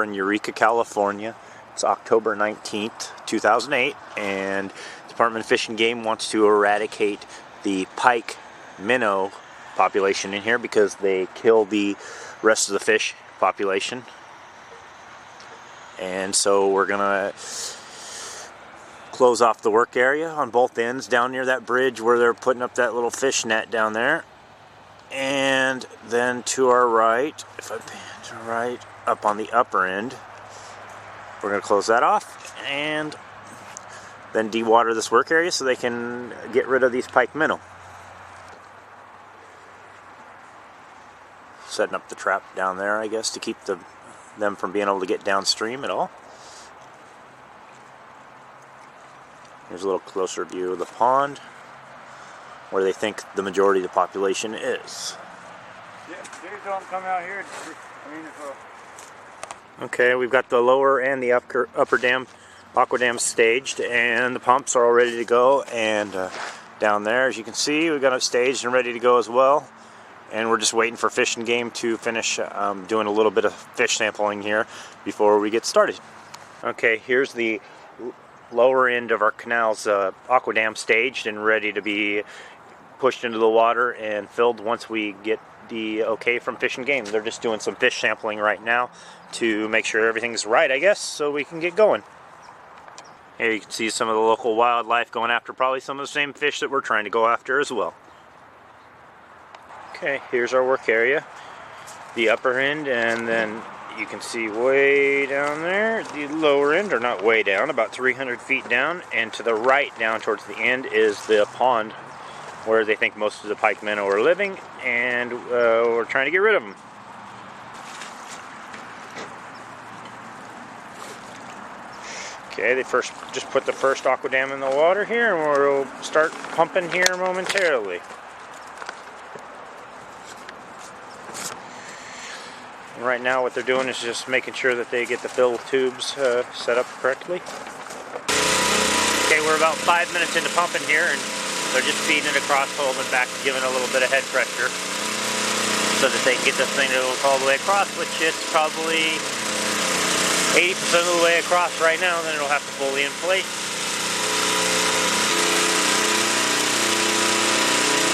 We're in Eureka, California. It's October 19th, 2008, and Department of Fish and Game wants to eradicate the pike minnow population in here because they kill the rest of the fish population. And so we're gonna close off the work area on both ends down near that bridge where they're putting up that little fish net down there. And then to our right, if I pan to our right, up on the upper end, we're going to close that off and then dewater this work area so they can get rid of these pike minnow. Setting up the trap down there, I guess, to keep them from being able to get downstream at all. Here's a little closer view of the pond where they think the majority of the population is. Yeah, don't come out here. Okay, we've got the lower and the upper dam, AquaDams staged, and the pumps are all ready to go. And down there, as you can see, we've got it staged and ready to go as well. And we're just waiting for Fish and Game to finish doing a little bit of fish sampling here before we get started. Okay, here's the lower end of our canal's AquaDam staged and ready to be pushed into the water and filled once we get the okay from Fish and Game. They're just doing some fish sampling right now to make sure everything's right, I guess, so we can get going. Here you can see some of the local wildlife going after probably some of the same fish that we're trying to go after as well. Okay, here's our work area, the upper end, and then you can see way down there, the lower end, or not way down, about 300 feet down, and to the right down towards the end is the pond where they think most of the pike minnow are living, and we're trying to get rid of them. Okay, they just put the first AquaDam in the water here, and we'll start pumping here momentarily. And right now what they're doing is just making sure that they get the fill tubes set up correctly. Okay, we're about 5 minutes into pumping here, and they're just feeding it across, holding it back, giving a little bit of head pressure so that they can get this thing to go all the way across, which is probably 80% of the way across right now, and then it'll have to fully inflate.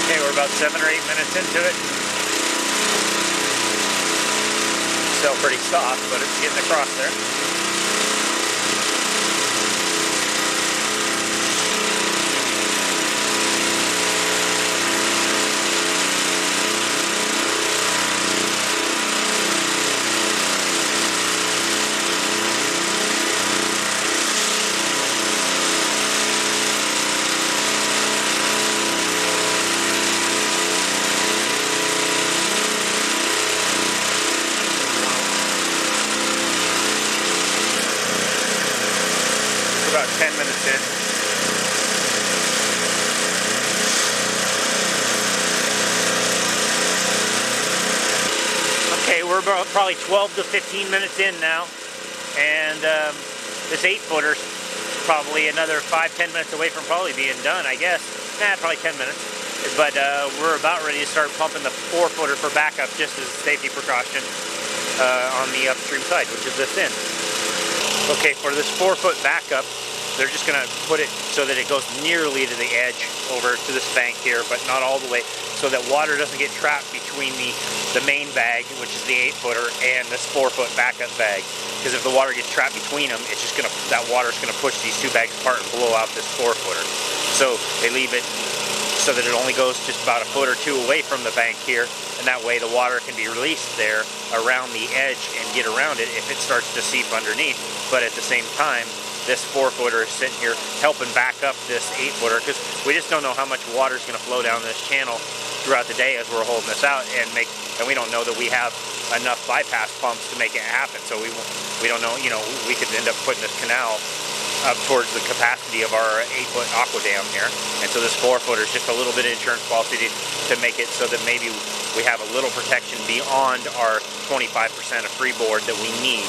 Okay, we're about 7 or 8 minutes into it. Still pretty soft, but it's getting across there. About 10 minutes in. Okay, we're about probably 12 to 15 minutes in now, and this 8-footer's probably another 5-10 minutes away from probably being done, I guess. Probably 10 minutes. But we're about ready to start pumping the 4-footer for backup just as a safety precaution on the upstream side, which is this end. Okay, for this 4-foot backup, they're just going to put it so that it goes nearly to the edge over to this bank here, but not all the way, so that water doesn't get trapped between the main bag, which is the 8-footer, and this 4-foot backup bag. Because if the water gets trapped between them, it's just going to, that water's going to push these two bags apart and blow out this 4-footer. So they leave it so that it only goes just about a foot or two away from the bank here, and that way the water can be released there around the edge and get around it if it starts to seep underneath. But at the same time, this 4-footer is sitting here helping back up this 8-footer, because we just don't know how much water is going to flow down this channel throughout the day as we're holding this out, and we don't know that we have enough bypass pumps to make it happen. So we don't know, you know, we could end up putting this canal up towards the capacity of our 8-foot AquaDam here, and so this 4-footer is just a little bit of insurance policy to make it so that maybe we have a little protection beyond our 25% of freeboard that we need.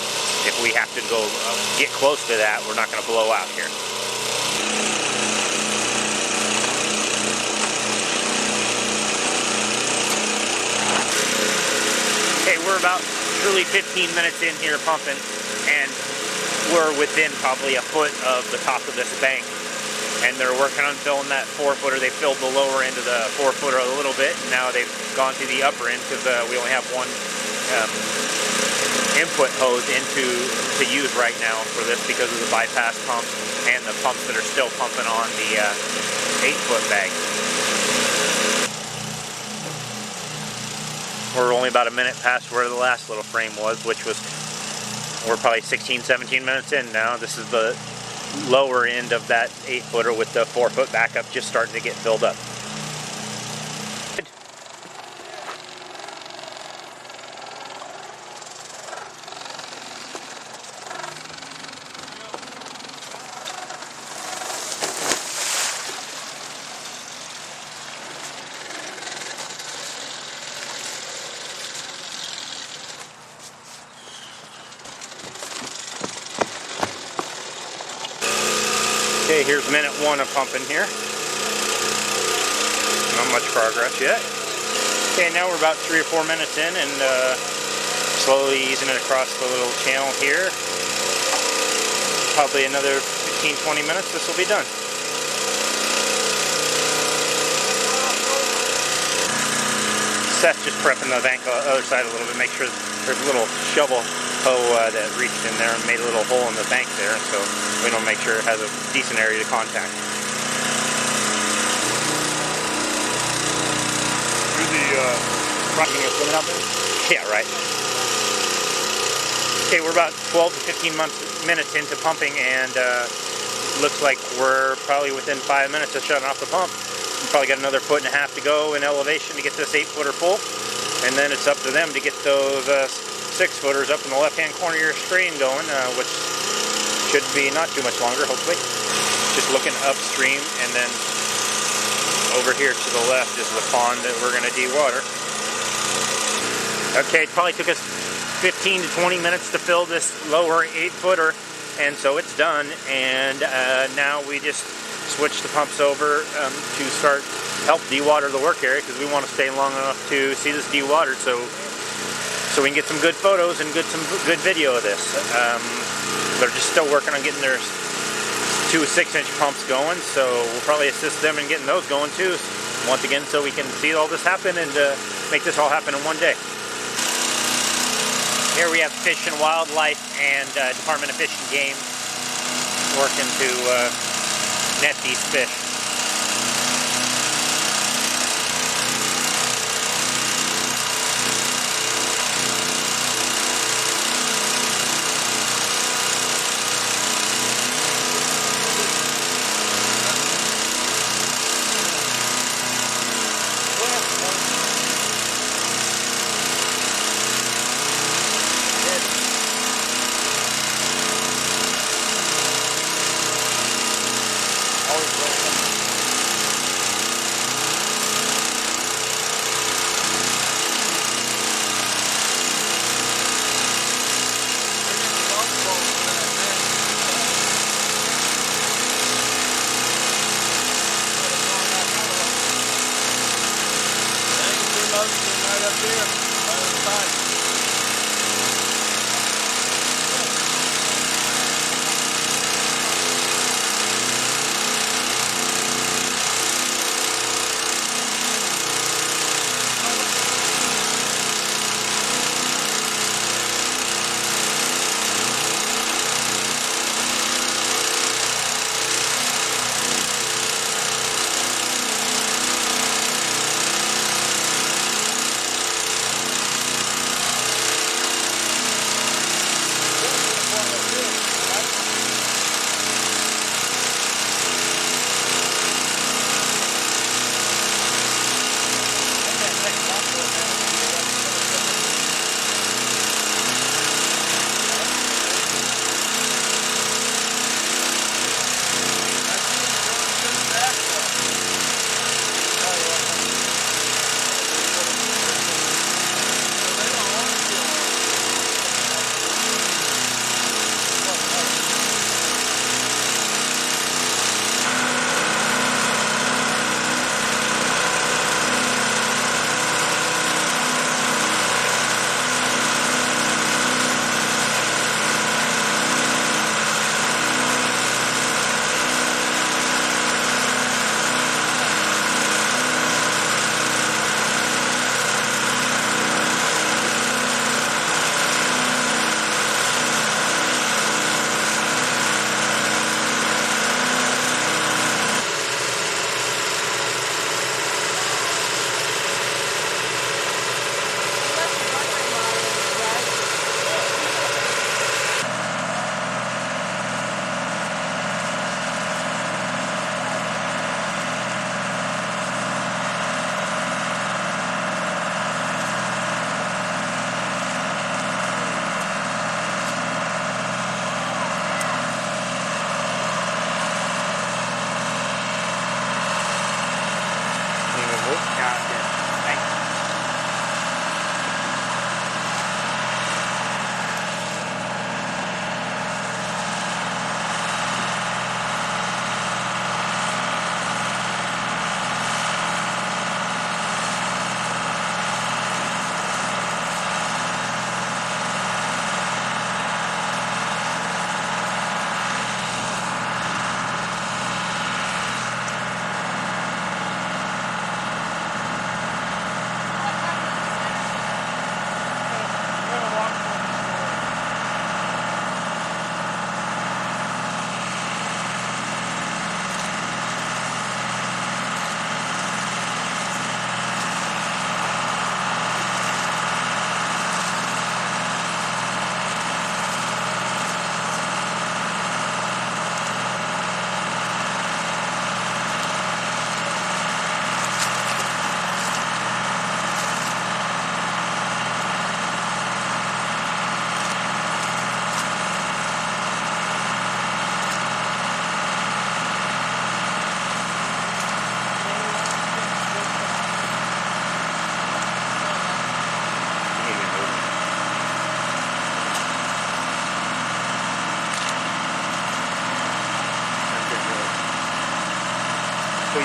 If we have to go get close to that, we're not going to blow out here. Okay, we're about truly 15 minutes in here pumping, and we're within probably a foot of the top of this bank. And they're working on filling that 4-footer. They filled the lower end of the 4-footer a little bit, and now they've gone to the upper end because we only have one input hose to use right now for this because of the bypass pumps and the pumps that are still pumping on the 8-foot bag. We're only about a minute past where the last little frame was, which was, we're probably 16, 17 minutes in now. This is the lower end of that 8-footer with the 4-foot backup just starting to get filled up. Okay, here's minute 1 of pumping here. Not much progress yet. Okay, now we're about 3 or 4 minutes in and slowly easing it across the little channel here. Probably another 15-20 minutes, this will be done. Seth's just prepping the bank on the other side a little bit, make sure there's a little shovel hoe that reached in there and made a little hole in the bank there, and so we don't make sure it has a decent area to contact. Rocking a swimming out there? Yeah, right. Okay, we're about 12 to 15 minutes into pumping, and looks like we're probably within 5 minutes of shutting off the pump. We probably got another 1.5 feet to go in elevation to get this 8-footer full, and then it's up to them to get those 6-footers up in the left-hand corner of your screen going, which should be not too much longer, hopefully. Just looking upstream, and then over here to the left is the pond that we're going to de-water. Okay, it probably took us 15 to 20 minutes to fill this lower 8-footer, and so it's done, and now we just switch the pumps over to start help de-water the work area, because we want to stay long enough to see this de-watered, so we can get some good photos and some good video of this. They're just still working on getting their 2 6-inch pumps going, so we'll probably assist them in getting those going too, once again, so we can see all this happen and make this all happen in one day. Here we have Fish and Wildlife and Department of Fish and Game working to net these fish. Always rolling.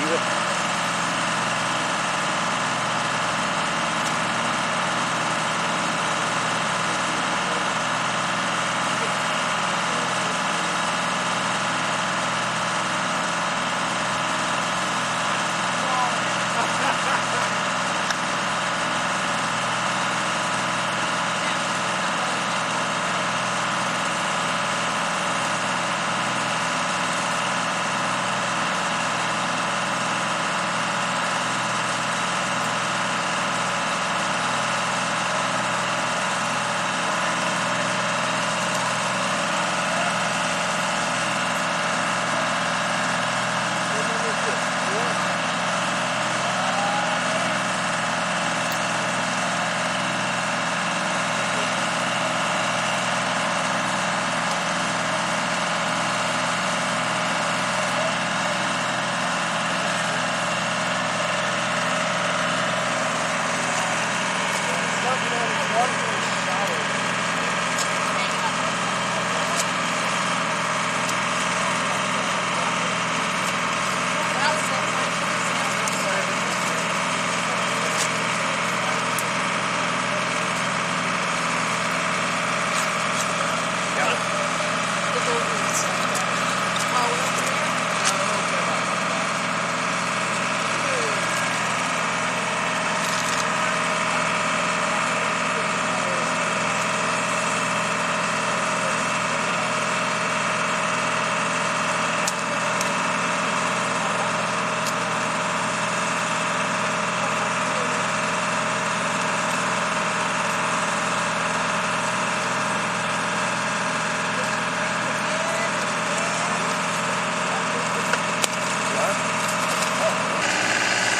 either.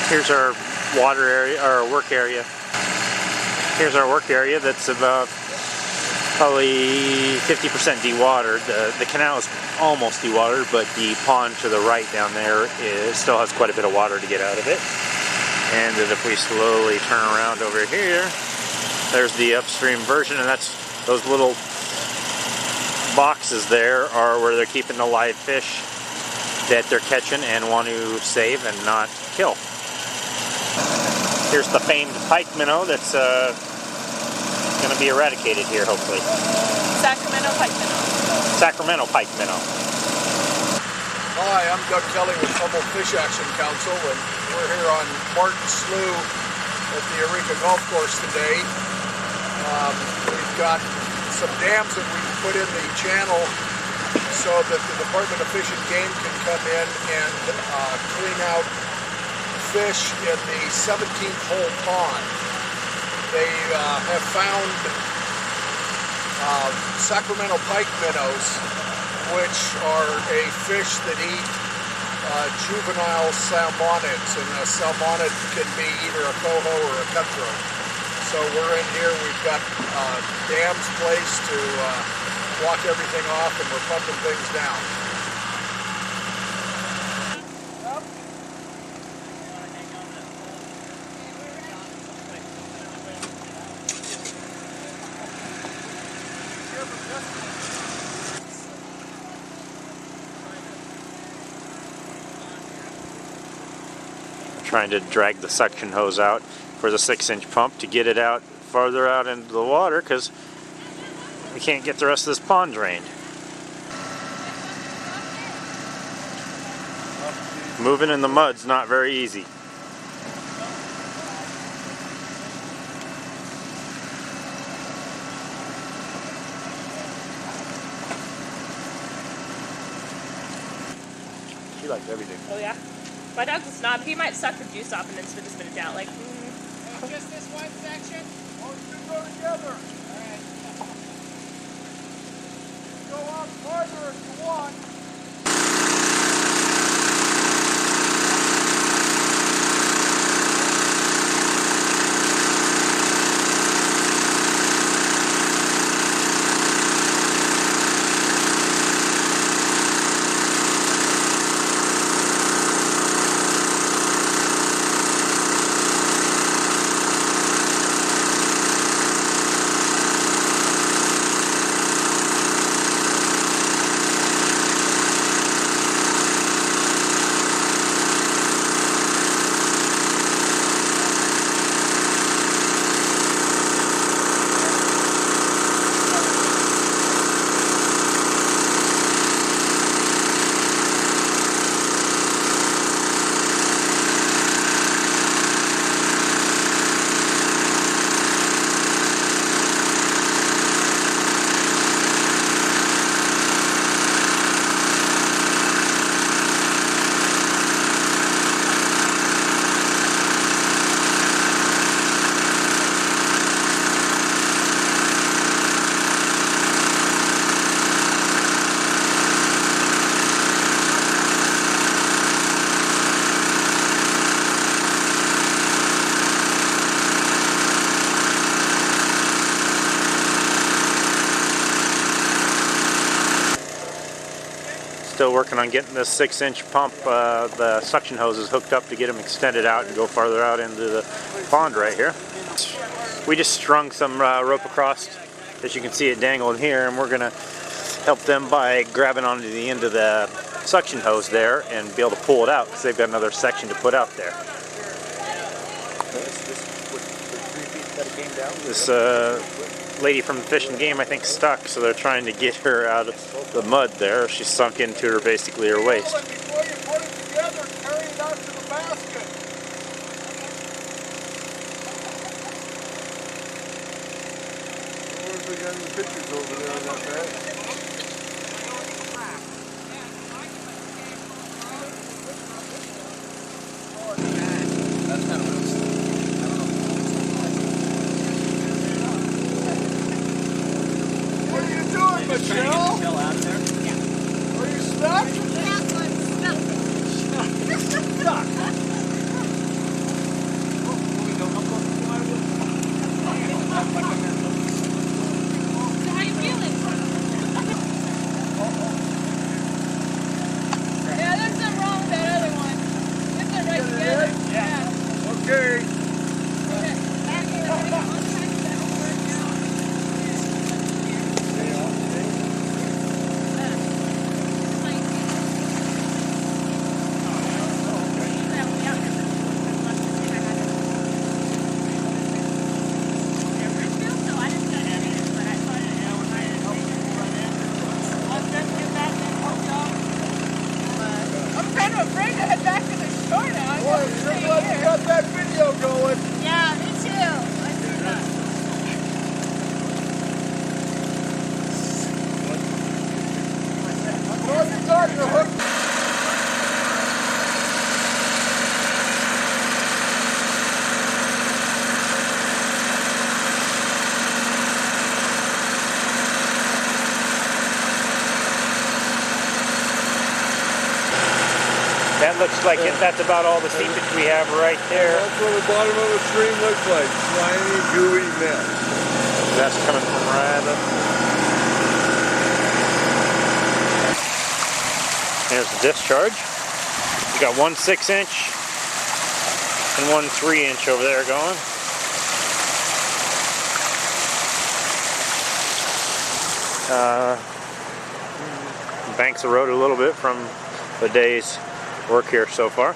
Here's our water area, or our work area. Here's our work area that's about probably 50% dewatered. The canal is almost dewatered, but the pond to the right down there still has quite a bit of water to get out of it. And if we slowly turn around over here, there's the upstream version, and that's those little boxes there are where they're keeping the live fish that they're catching and want to save and not kill. Here's the famed pike minnow that's going to be eradicated here, hopefully. Sacramento pike minnow. Sacramento pike minnow. Hi, I'm Doug Kelly with Humboldt Fish Action Council, and we're here on Martin Slough at the Eureka Golf Course today. We've got some dams that we've put in the channel so that the Department of Fish and Game can come in and clean out fish in the 17th hole pond. They have found Sacramento pike minnows, which are a fish that eat juvenile salmonids, and a salmonid can be either a coho or a cutthroat. So we're in here, we've got dams placed to block everything off, and we're pumping things down. Trying to drag the suction hose out for the 6-inch pump to get it out farther out into the water because we can't get the rest of this pond drained. Moving in the mud's not very easy. She likes everything. Oh yeah? My dog's a snob. He might suck the juice off and then spit it out. Like, Just this one section? Oh, you go together. Alright. Go out farther if you want. Still working on getting this 6-inch pump, the suction hoses hooked up to get them extended out and go farther out into the pond right here. We just strung some rope across, as you can see it dangling here, and we're going to help them by grabbing onto the end of the suction hose there and be able to pull it out because they've got another section to put out there. This lady from the Fish and Game, I think, stuck, so they're trying to get her out of the mud there. She's sunk into her, basically her waist. Before you put it together, carry it out to the basket. What if we got any pictures over there on that bag? What are you doing, Michelle? Are you stuck? How you feeling? Yeah, there's something wrong with that other one. It's it right together. Yeah. Okay. I'm kind of afraid to head back to the shore now. Boy, I'm sure glad you got that video going. Yeah, me too. Let's do that. Oh, you got your hook. That looks like that's about all the seepage we have right there. That's what the bottom of the stream looks like. Slimy, gooey mess. That's coming from right up. There's the discharge. We got one 6-inch and one 3-inch over there going. Banks of road a little bit from the day's work here so far.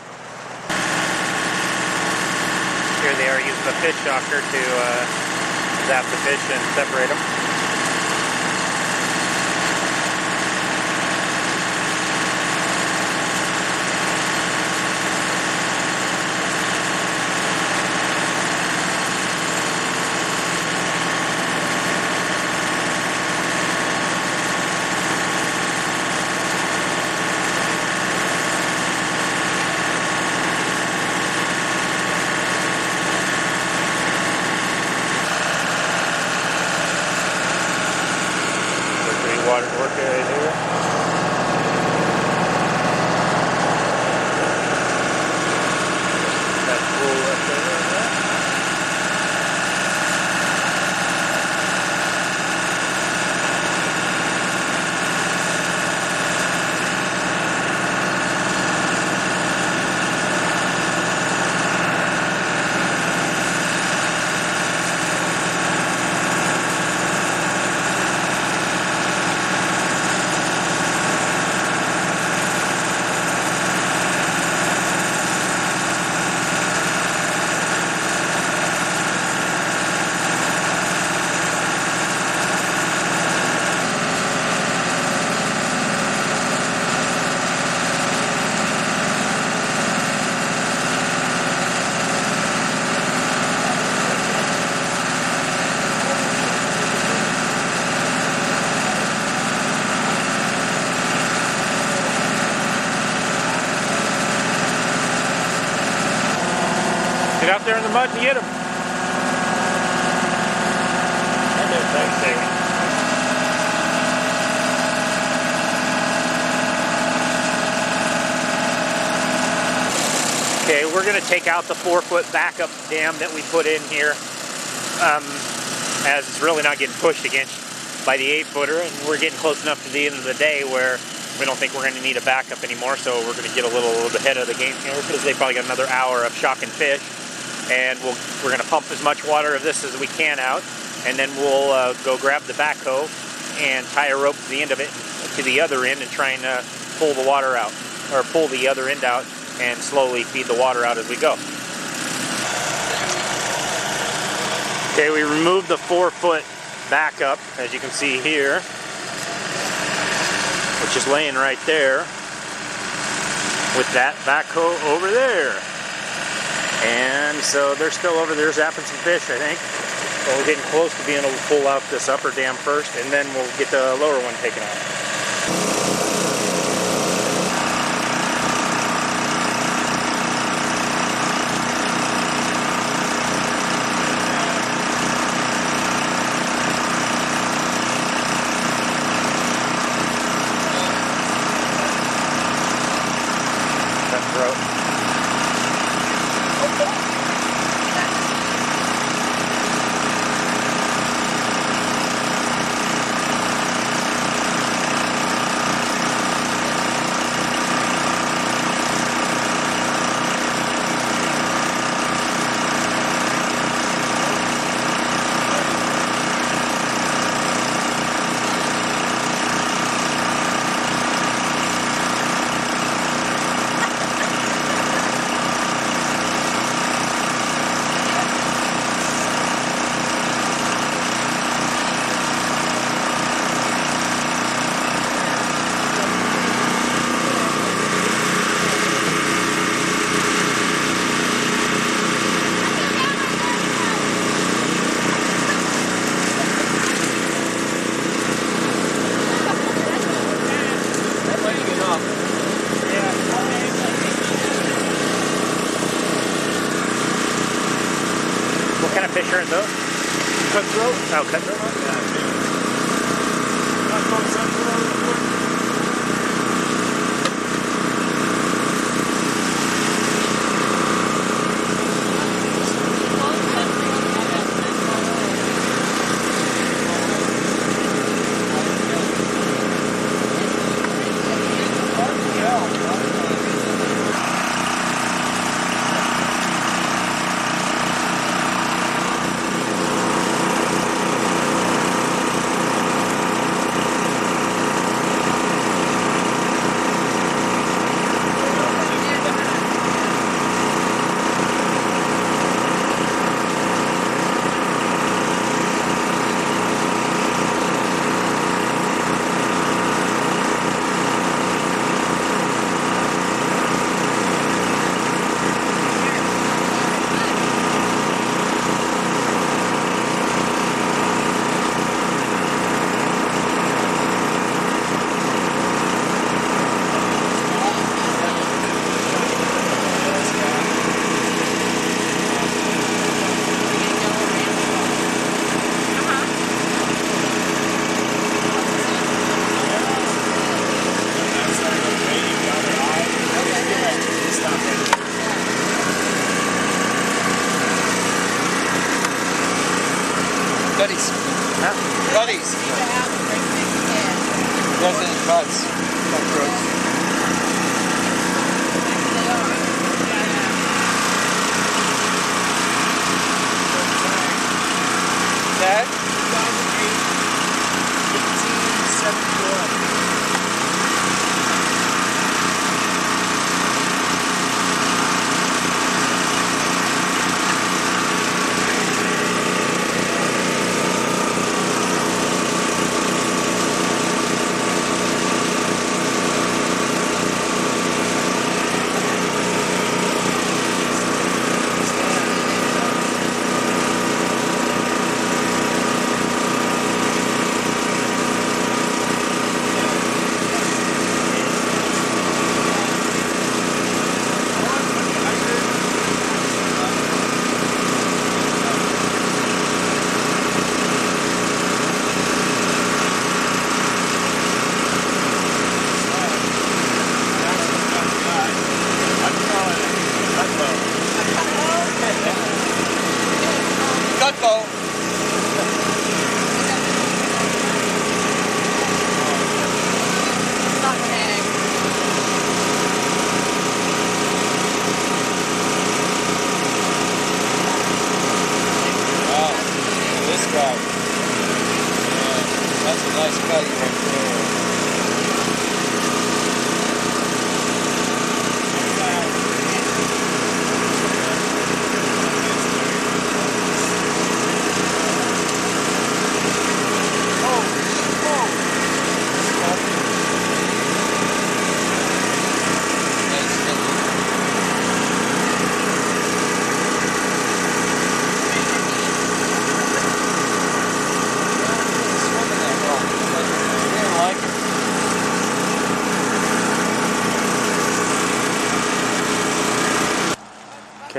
Here they are using the fish shocker to zap the fish and separate them. Water work area here. That pool up there. Get out there in the mud and get them. Thanks, David. Okay, we're going to take out the 4-foot backup dam that we put in here, as it's really not getting pushed against by the 8-footer, and we're getting close enough to the end of the day where We don't think we're going to need a backup anymore, so we're going to get a little bit ahead of the game here because they probably got another hour of shocking fish. And we're going to pump as much water of this as we can out, and then we'll go grab the backhoe and tie a rope to the end of it to the other end and try and pull the water out, or pull the other end out and slowly feed the water out as we go. Okay, we removed the 4-foot backup, as you can see here, which is laying right there with that backhoe over there. And so they're still over there zapping some fish, I think. So we're getting close to being able to pull out this upper dam first, and then we'll get the lower one taken out. What kind of fish are those? Cutthroat. Oh, cutthroat? Buddies. Huh? Buddies. Resident buds. Cutthroats. Dad? 1871.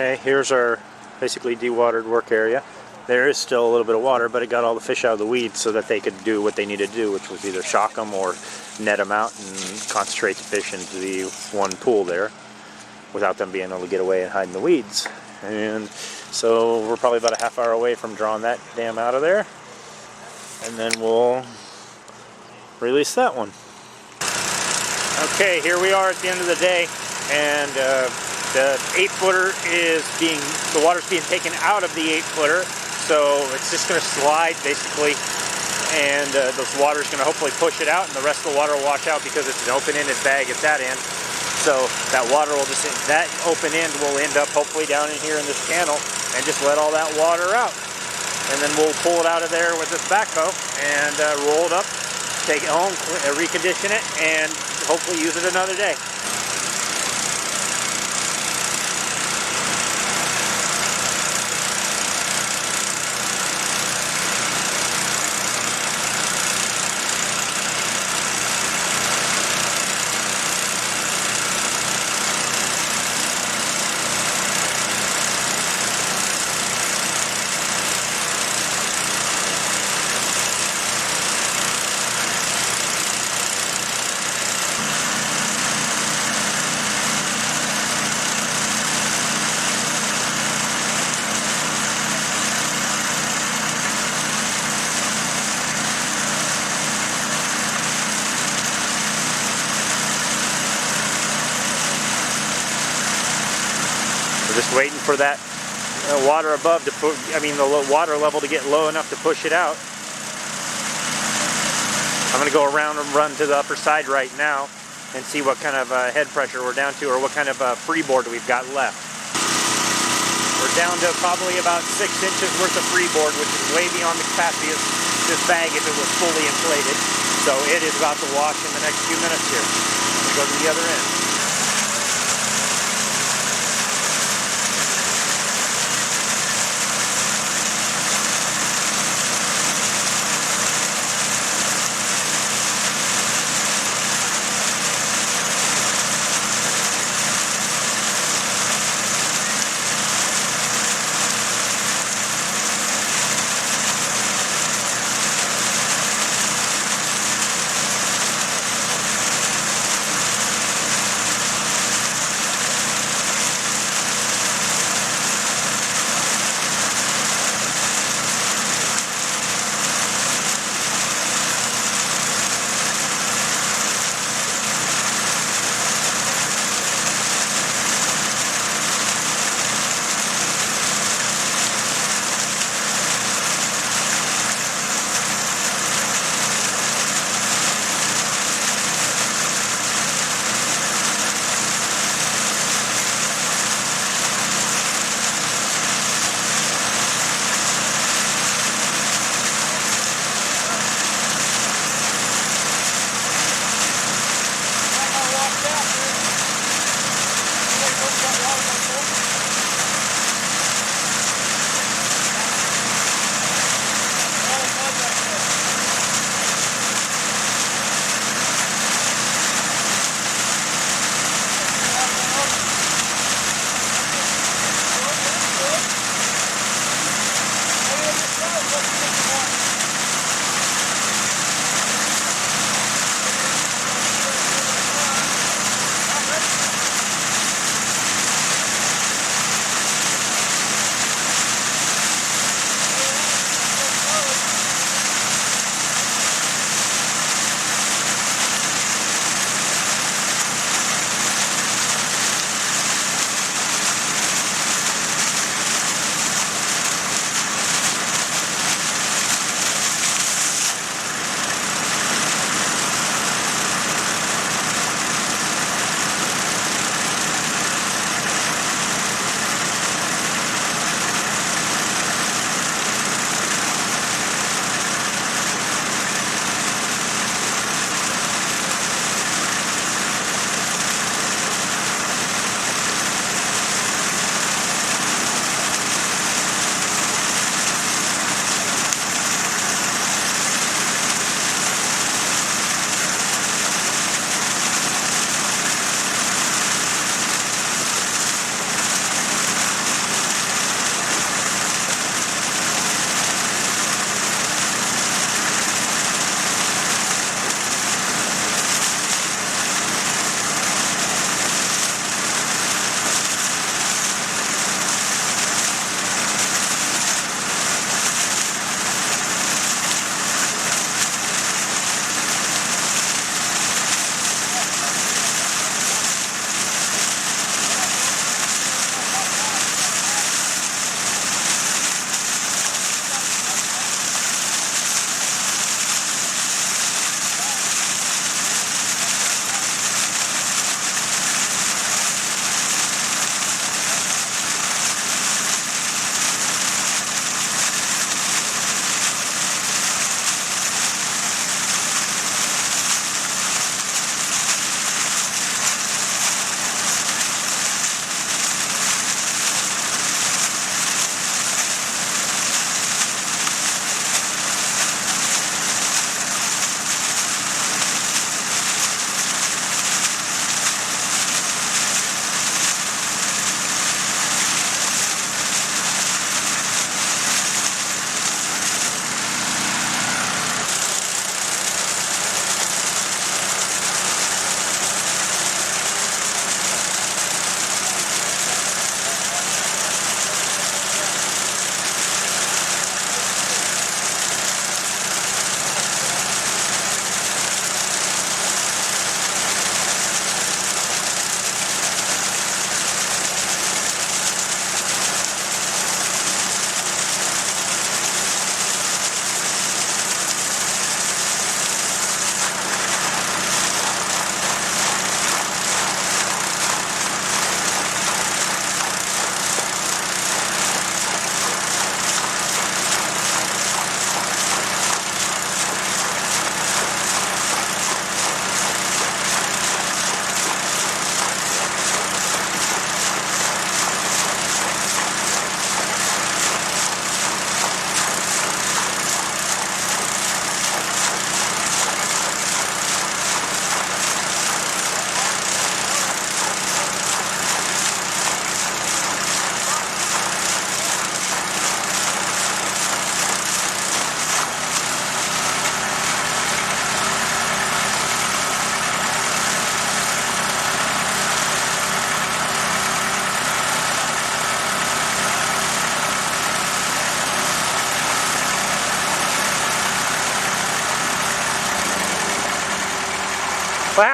Okay, here's our basically dewatered work area. There is still a little bit of water, but it got all the fish out of the weeds so that they could do what they needed to do, which was either shock them or net them out and concentrate the fish into the one pool there without them being able to get away and hide in the weeds. And so we're probably about a half hour away from drawing that dam out of there, and then we'll release that one. Okay, here we are at the end of the day, and the 8-footer is the water's being taken out of the 8-footer, so it's just going to slide basically, and the water's going to hopefully push it out, and the rest of the water will wash out because it's an open-ended bag at that end. So that water will just, that open end will end up hopefully down in here in this channel, and just let all that water out. And then we'll pull it out of there with this backhoe and roll it up, take it home, recondition it, and hopefully use it another day. We're just waiting for that water above to put, the water level to get low enough to push it out. I'm going to go around and run to the upper side right now and see what kind of head pressure we're down to, or what kind of freeboard we've got left. We're down to probably about 6 inches worth of freeboard, which is way beyond the capacity of this bag if it was fully inflated. So it is about to wash in the next few minutes here. We'll go to the other end.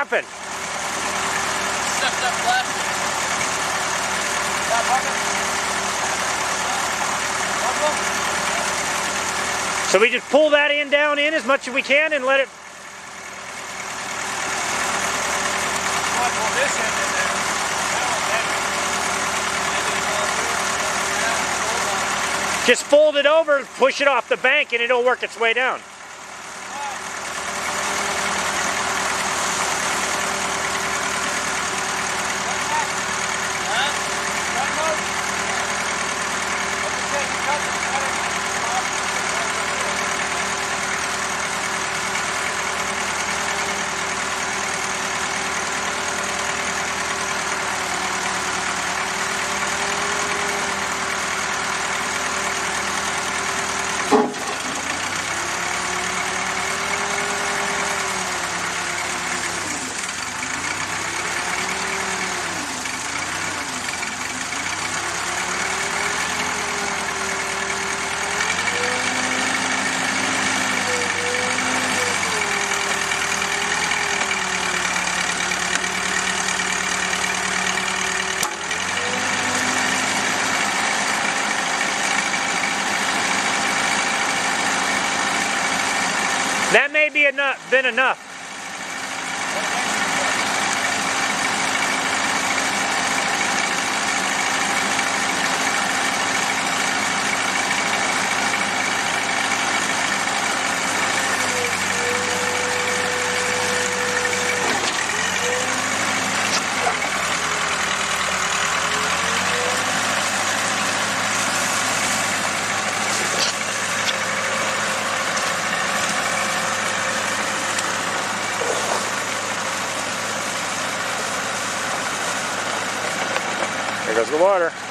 happened? Stuffed up plastic. That bucket? So we just pull that end down in as much as we can and let it. Pull this end in there. That one's heavy. Just fold it over, push it off the bank, and it'll work its way down. That may be been enough. There goes the water.